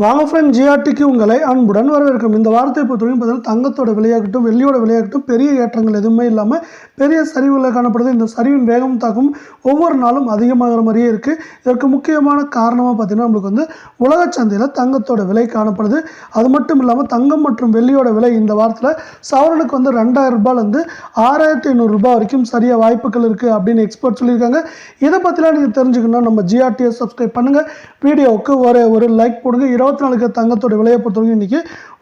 வாங்க ஃப்ரெண்ட், ஜிஆர்டிக்கு உங்களை அன்புடன் வரவேற்கும். இந்த வாரத்தை பொறுத்தவரைக்கும் பார்த்தீங்கன்னா தங்கத்தோட விலையாகட்டும் வெள்ளியோட விலையாகட்டும் பெரிய ஏற்றங்கள் எதுவுமே இல்லாமல் பெரிய சரிவுகள் காணப்படுது. இந்த சரிவின் வேகம் தாக்கம் ஒவ்வொரு நாளும் அதிகமாகிற மாதிரியே இருக்குது. இதற்கு முக்கியமான காரணமாக பார்த்தீங்கன்னா நம்மளுக்கு உலக சந்தையில் தங்கத்தோட விலை காணப்படுது. அது மட்டும் இல்லாமல் தங்கம் மற்றும் வெள்ளியோட விலை இந்த வாரத்தில் சவரனுக்கு 2000 ரூபாயிலேருந்து 6500 ரூபாய் வரைக்கும் சரியாக வாய்ப்புகள் இருக்குது அப்படின்னு எக்ஸ்பர்ட் சொல்லியிருக்காங்க. இதை பற்றிலாம் நீங்கள் தெரிஞ்சுக்கணும், நம்ம ஜிஆர்டியை சப்ஸ்கிரைப் பண்ணுங்கள், வீடியோவுக்கு ஒரு லைக் போடுங்க. 24 தங்கத்தோட விலையை பொறுத்தவரைக்கும் இன்றைக்கி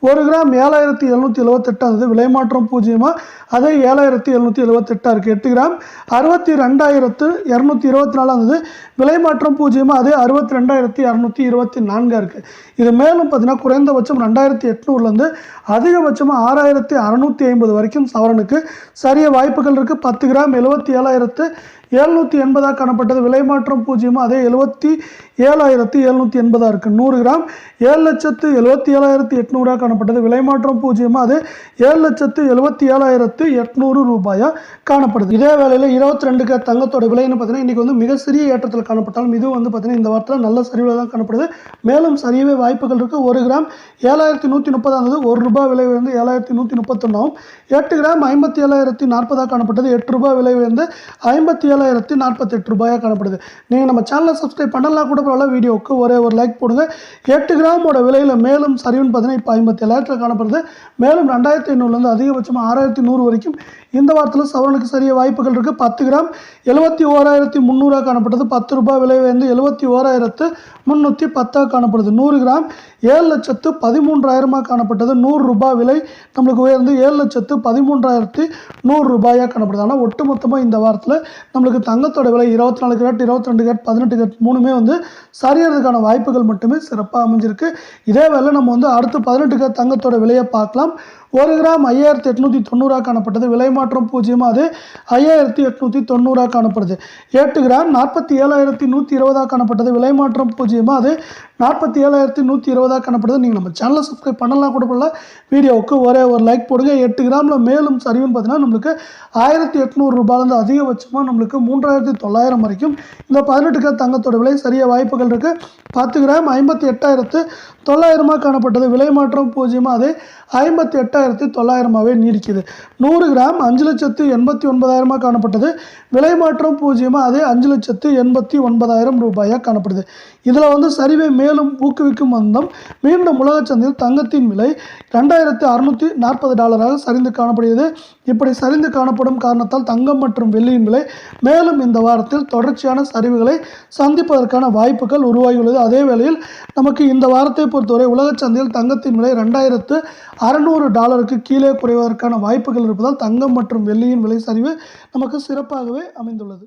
1 கிராம் 7778 இருந்தது. விலை மாற்றம் பூஜ்ஜியமாக அதே 7778 இருக்குது. 8 கிராம் 62224 இருந்தது. விலை மாற்றம் பூஜ்ஜியமாக அதே 62224 இருக்குது. இது மேலும் பார்த்தீங்கன்னா குறைந்தபட்சம் 2800லேருந்து அதிகபட்சமாக 6650 வரைக்கும் சவரனுக்கு சரிய வாய்ப்புகள் இருக்குது. 10 கிராம் 77,780 காணப்பட்டது. விலை மாற்றம் பூஜ்ஜியமாக அதே 77,780 இருக்குது. 100 கிராம் 7,77,800 காணப்பட்டது. விலை மாற்றம் பூஜ்ஜியமாக அது 7,77,800 ரூபாயாக காணப்படுது. இதே வேளையில் 22 கேரட் தங்கத்தோட விலைன்னு பார்த்தீங்கன்னா இன்றைக்கி மிக சிறிய ஏற்றத்தில் காணப்பட்டாலும் இது பார்த்தீங்கன்னா இந்த வாரத்தில் நல்ல சரிவில் தான் காணப்படுது. மேலும் சரியவே வாய்ப்புகள் இருக்குது. 1 கிராம் 7130 இருந்தது. 1 ரூபாய் விலை உயர்ந்து 7131 ஆகும். 8 கிராம் 57,040 காணப்பட்டது. 8 ரூபாய் விலை உயர்ந்து 57,048 ரூபாயாக காணப்படுது. நீங்கள் நம்ம சேனலை சப்ஸ்கிரைப் பண்ணலாம் கூட பரவாயில்ல, வீடியோவுக்கு ஒரு லைக் போடுங்க. 8 கிராமோட விலையில் மேலும் சரிவுன்னு பார்த்தீங்கன்னா இப்போ 57,000 காணப்படுது. மேலும் 2500லேருந்து அதிகபட்சமாக 6100 வரைக்கும் இந்த வாரத்தில் சவரனுக்கு சரிய வாய்ப்புகள் இருக்குது. 10 கிராம் 71,300 காணப்பட்டது. 10 ரூபாய் விலை உயர்ந்து 71,310 காணப்படுது. 100 கிராம் 7,13,000 காணப்பட்டது. 100 ரூபாய் விலை நம்மளுக்கு உயர்ந்து 7,13,100 ரூபாயாக காணப்படுது. ஆனால் ஒட்டுமொத்தமாக இந்த வாரத்தில் நம்மளுக்கு தங்கத்தோட விலை 24 கேரட் 22 கேரட் 18 கேரட் மூணுமே சரியறதுக்கான வாய்ப்புகள் மட்டுமே சிறப்பாக அமைஞ்சிருக்கு. இதே வேளை நம்ம அடுத்து 18 கேரட் தங்கத்தோட விலையை பார்க்கலாம். 1 கிராம் 5,890 காணப்பட்டது. விலை மாற்றம் பூஜ்ஜியமாக அது 5,890 காணப்படுது. 8 கிராம் 47,120 காணப்பட்டது. விலை மாற்றம் பூஜ்ஜியமாக அது 47,120 காணப்படுது. நீங்கள் நம்ம சேனலை சப்ஸ்கிரைப் பண்ணலாம் கூட பண்ணலாம், வீடியோவுக்கு ஒரு லைக் போடுங்க. 8 கிராமில் மேலும் சரிவுன்னு பார்த்தீங்கன்னா நம்மளுக்கு 1,800 ரூபாயிலேருந்து அதிகபட்சமாக நம்மளுக்கு 3,900 வரைக்கும் இந்த 18 கேரட் தங்கத்தோட விலை சரிய வாய்ப்புகள் இருக்குது. 10 கிராம் 58,900 காணப்பட்டது. விலை மாற்றம் பூஜ்ஜியமாக அது 58,900 நீடிக்குது. 100 கிராம் 5,89,000 காணப்பட்டது. விலை மாற்றம் பூஜ்ஜியமாக அது 5,89,000 ரூபாயாக காணப்படுது. இதில் சரிவை மேலும் ஊக்குவிக்கும் வந்தம் மீண்டும் உலக சந்தையில் தங்கத்தின் விலை $2,640 சரிந்து காணப்படுகிறது. இப்படி சரிந்து காணப்படும் காரணத்தால் தங்கம் மற்றும் வெள்ளியின் விலை மேலும் இந்த வாரத்தில் தொடர்ச்சியான சரிவுகளை சந்திப்பதற்கான வாய்ப்புகள் உருவாகியுள்ளது. அதே வேளையில் நமக்கு இந்த வாரத்தை பொறுத்தவரை உலக சந்தையில் தங்கத்தின் விலை $2,600 கீழே குறைவதற்கான வாய்ப்புகள் இருப்பதால் தங்கம் மற்றும் வெள்ளியின் விலை சரிவு நமக்கு சிறப்பாகவே அமைந்துள்ளது.